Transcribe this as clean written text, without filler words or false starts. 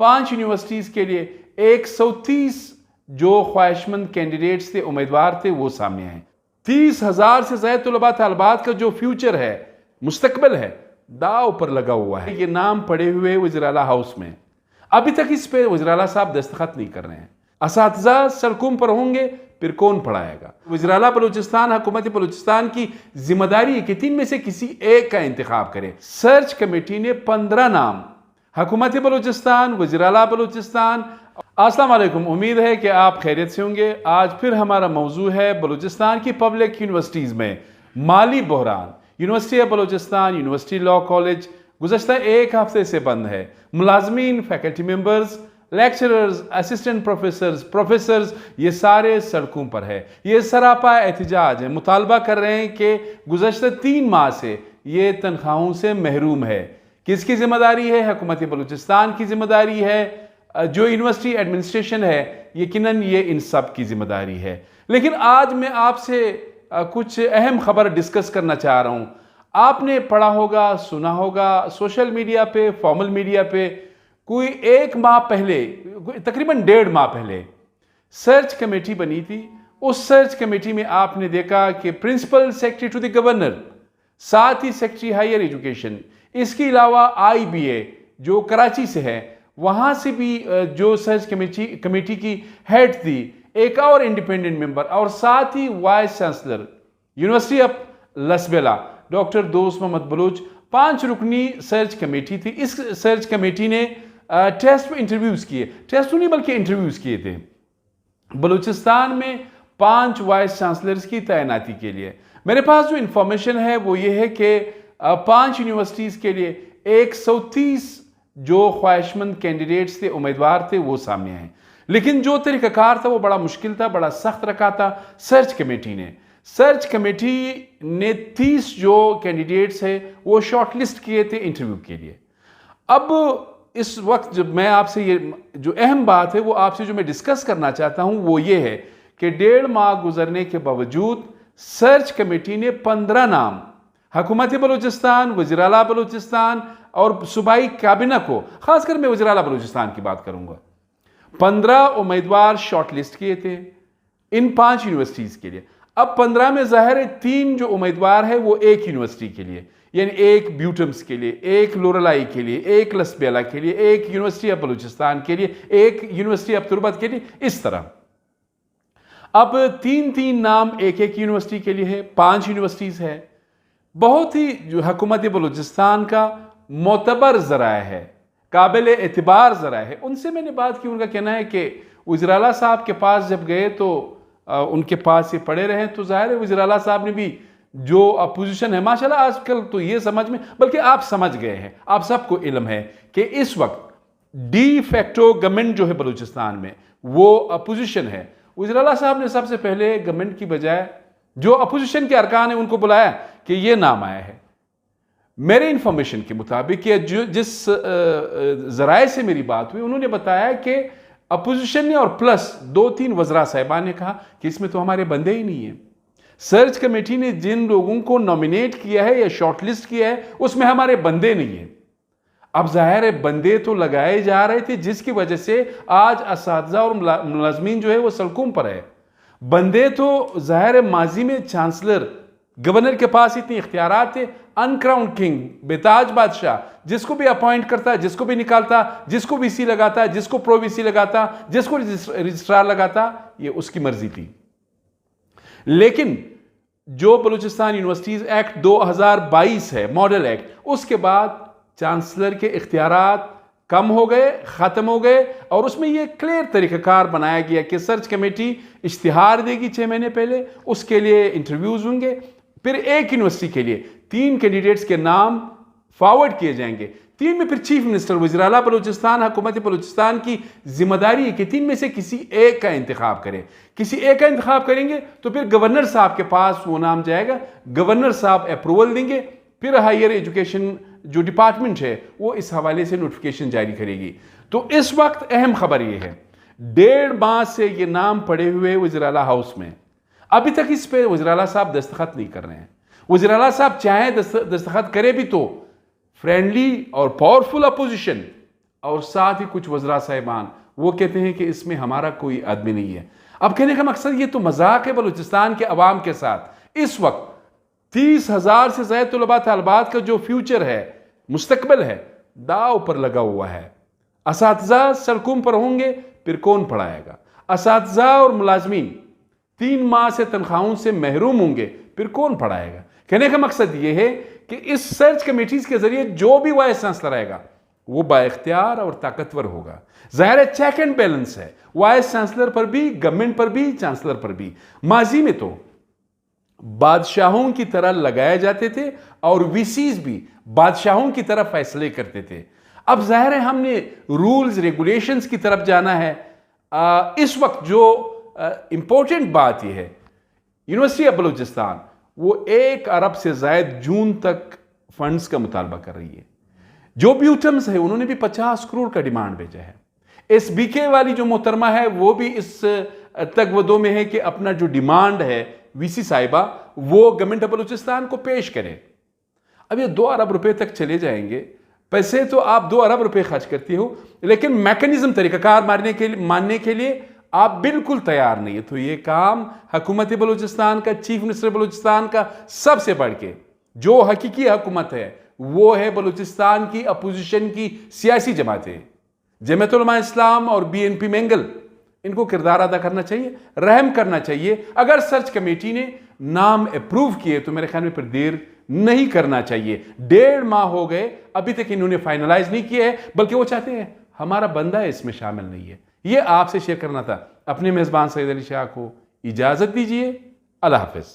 5 universities के लिए 130 जो ख्वाहिशमंद कैंडिडेट्स थे, उम्मीदवार थे, वो सामने आए। 30,000 से ज़्यादा तलबा तलबात का जो फ्यूचर है, मुस्तकबिल है, दाव पर लगा हुआ है। ये नाम पड़े हुए वज़ीर आला हाउस में, अभी तक इस पे वज़ीर आला साहब दस्तखत नहीं कर रहे हैं। असातिज़ा सड़कों पर होंगे, फिर कौन पढ़ाएगा? वज़ीर आला बलूचिस्तान, हुकूमत बलूचिस्तान की जिम्मेदारी है कि 3 में से किसी एक का इंतखाब करे। सर्च कमेटी ने 15 नाम, हुकूमत बलूचिस्तान, वज़ीर आला बलूचिस्तान। अस्सलाम वालेकुम, उम्मीद है कि आप खैरियत से होंगे। आज फिर हमारा मौजू है बलूचिस्तान की पब्लिक यूनिवर्सिटीज़ में माली बहरान। University of Balochistan, university law college गुज़श्ता एक हफ्ते से बंद है। मुलाजमीन, faculty members, lecturers, assistant professors ये सारे सड़कों पर है। ये सरापा एहतजाज है, मुतालबा कर रहे हैं कि गुज़श्ता 3 माह से ये तनख्वाहों से महरूम है। किसकी जिम्मेदारी है? हुकूमत बलूचिस्तान की जिम्मेदारी है। जो यूनिवर्सिटी एडमिनिस्ट्रेशन है, यकीनन ये इन सब की जिम्मेदारी है। लेकिन आज मैं आपसे कुछ अहम खबर डिस्कस करना चाह रहा हूँ। आपने पढ़ा होगा, सुना होगा सोशल मीडिया पे, फॉर्मल मीडिया पे, कोई 1 माह पहले, तकरीबन 1.5 माह पहले सर्च कमेटी बनी थी। उस सर्च कमेटी में आपने देखा कि principal secretary to the governor, साथ ही सेक्रेटरी हायर एजुकेशन, इसके अलावा IBA जो कराची से है, वहाँ से भी जो सर्च कमेटी की हेड थी, एक और इंडिपेंडेंट मेंबर, और साथ ही vice chancellor university of Lasbela doctor Dost Mohammad Baloch. 5 रुकनी सर्च कमेटी थी। इस सर्च कमेटी ने टेस्ट इंटरव्यूज़ किए, टेस्ट नहीं बल्कि इंटरव्यूज़ किए थे बलूचिस्तान में 5 वाइस चांसलर्स की तैनाती के लिए। मेरे पास जो इंफॉर्मेशन है वो ये है कि 5 यूनिवर्सिटीज़ के लिए 130 जो ख्वाहिशमंद कैंडिडेट्स थे, उम्मीदवार थे, वो सामने आए। लेकिन जो तरीक़ाकार था वो बड़ा मुश्किल था, बड़ा सख्त रखा था सर्च कमेटी ने 30 जो कैंडिडेट्स है वो शॉर्टलिस्ट किए थे इंटरव्यू के लिए। अब इस वक्त जब मैं आपसे ये जो अहम बात है वो आपसे जो मैं डिस्कस करना चाहता हूँ वो ये है कि 1.5 माह गुजरने के बावजूद सर्च कमेटी ने 15 नाम हुकूमत बलूचिस्तान, वज़ीर आला बलूचिस्तान और सूबाई काबिना को, खासकर मैं वज़ीर आला बलूचिस्तान की बात करूंगा, 15 उम्मीदवार शॉर्टलिस्ट किए थे इन 5 यूनिवर्सिटीज़ के लिए। अब 15 में ज़ाहिर है 3 जो उम्मीदवार है वो एक यूनिवर्सिटी के लिए, यानी एक ब्यूटम्स के लिए, एक लोरलाई के लिए, एक लसबेला के लिए, एक यूनिवर्सिटी ऑफ बलूचिस्तान के लिए, एक यूनिवर्सिटी ऑफ तुर्बत के लिए, इस तरह। अब 3-3 नाम एक यूनिवर्सिटी के लिए है, 5 यूनिवर्सिटीज़ है। बहुत ही जो हुकूमत बलूचिस्तान का मोतबर ज़राए है, काबिल एतबार ज़राए है, उनसे मैंने बात की। उनका कहना है कि वज़ीर आला साहब के पास जब गए तो उनके पास ये पड़े रहे, तो ज़ाहिर है वज़ीर आला साहब ने भी जो अपोजिशन है, माशाल्लाह आजकल तो ये समझ में, बल्कि आप समझ गए हैं, आप सबको इल्म है कि इस वक्त डी फैक्टो गवर्नमेंट जो है बलूचिस्तान में वो अपोजिशन है। वज़ीर आला साहब ने सबसे पहले गवर्नमेंट की बजाय जो अपोजिशन के अरकान है उनको बुलाया कि ये नाम आया है। मेरे इंफॉर्मेशन के मुताबिक या जिस ज़राए से मेरी बात हुई, उन्होंने बताया कि अपोजिशन ने और प्लस 2-3 वज़रा साहिबान ने कहा कि इसमें तो हमारे बंदे ही नहीं है। सर्च कमेटी ने जिन लोगों को नॉमिनेट किया है या शॉर्टलिस्ट किया है उसमें हमारे बंदे नहीं है। अब जाहिर है बंदे तो लगाए जा रहे थे, जिसकी वजह से आज असातिज़ा और मुलाजमीन जो है वो सड़कों पर है। बंदे तो जाहिर है माजी में चांसलर, गवर्नर के पास इतने इख्तियारात थे, अनक्राउंड किंग, बेताज बादशाह, जिसको भी अपॉइंट करता, जिसको भी निकालता, जिसको VC लगाता, जिसको प्रो VC लगाता, जिसको रजिस्ट्रार लगाता, ये उसकी मर्जी थी। लेकिन जो बलूचिस्तान यूनिवर्सिटीज़ एक्ट 2022 है, मॉडल एक्ट, उसके बाद चांसलर के इख्तियारात कम हो गए, ख़त्म हो गए, और उसमें यह क्लियर तरीक़ाकार बनाया गया कि सर्च कमेटी इश्तिहार देगी 6 महीने पहले, उसके लिए इंटरव्यूज़ होंगे, फिर एक यूनिवर्सिटी के लिए 3 कैंडिडेट्स के नाम फॉरवर्ड किए जाएंगे। 3 में फिर चीफ मिनिस्टर, वज़ीर आला बलूचिस्तान, हुकूमत बलूचिस्तान की जिम्मेदारी है कि 3 में से किसी एक का इंतखाब करें। किसी एक का इंतखाब करेंगे तो फिर गवर्नर साहब के पास वो नाम जाएगा, गवर्नर साहब अप्रूवल देंगे, फिर हायर एजुकेशन जो डिपार्टमेंट है वो इस हवाले से नोटिफिकेशन जारी करेगी। तो इस वक्त अहम खबर ये है, 1.5 माह से ये नाम पड़े हुए वज़ीर आला हाउस में, अभी तक इस पे वज़ीर आला साहब दस्तखत नहीं कर रहे हैं। वज़ीर आला साहब चाहे दस्तखत करे भी तो फ्रेंडली और पावरफुल अपोजिशन और साथ ही कुछ वज़रा साहिबान वो कहते हैं कि इसमें हमारा कोई आदमी नहीं है। अब कहने का मकसद ये तो मजाक है बलूचिस्तान के अवाम के साथ। इस वक्त 30,000 से ज़्यादा तलबा तलबात का जो फ्यूचर है, मुस्तकबिल है, दाव पर लगा हुआ है। असातिज़ा सड़कों पर होंगे, फिर कौन पढ़ाएगा? असातिज़ा और मुलाजमीन 3 माह से तनख्वाहों से महरूम होंगे, फिर कौन पढ़ाएगा? कहने का मकसद यह है कि इस सर्च कमेटीज के जरिए जो भी वाइस चांसलर आएगा वो बाइख्तियार और ताकतवर होगा। जाहिर है चेक एंड बैलेंस है, वाइस चांसलर पर भी, गवर्नमेंट पर भी, चांसलर पर भी। माजी में तो बादशाहों की तरह लगाए जाते थे और वीसीज भी बादशाहों की तरह फैसले करते थे। अब जाहिर है हमने रूल्स रेगुलेशंस की तरफ जाना है। इस वक्त जो इंपॉर्टेंट बात यह है, यूनिवर्सिटी ऑफ बलूचिस्तान वो 1 अरब से ज्यादा जून तक फंड्स का मुतालबा कर रही है। जो ब्यूटम्स है उन्होंने भी 50 करोड़ का डिमांड भेजा है। SBK वाली जो मोहतरमा है वो भी इस तगवदो में है कि अपना जो डिमांड है वीसी साहिबा वो गवर्नमेंट ऑफ बलूचिस्तान को पेश करें। अब ये 2 अरब रुपए तक चले जाएंगे। पैसे तो आप 2 अरब रुपए खर्च करती हो, लेकिन मैकेनिज्म तरीकाकार मानने के लिए आप बिल्कुल तैयार नहीं है। तो ये काम हुकूमत बलूचिस्तान का, चीफ मिनिस्टर बलूचिस्तान का सबसे बढ़ के जो हकीकी हुकूमत है वो है बलूचिस्तान की अपोजिशन की सियासी जमातें, जमात उलमा इस्लाम और BNP मैंगल। इनको किरदार अदा करना चाहिए, रहम करना चाहिए। अगर सर्च कमेटी ने नाम अप्रूव किए तो मेरे ख्याल में फिर देर नहीं करना चाहिए। 1.5 माह हो गए, अभी तक इन्होंने फाइनलाइज नहीं किया है, बल्कि वो चाहते हैं हमारा बंदा इसमें शामिल नहीं है। ये आपसे शेयर करना था। अपने मेजबान सईद अली शाह को इजाजत दीजिए। अल्लाह हाफिज।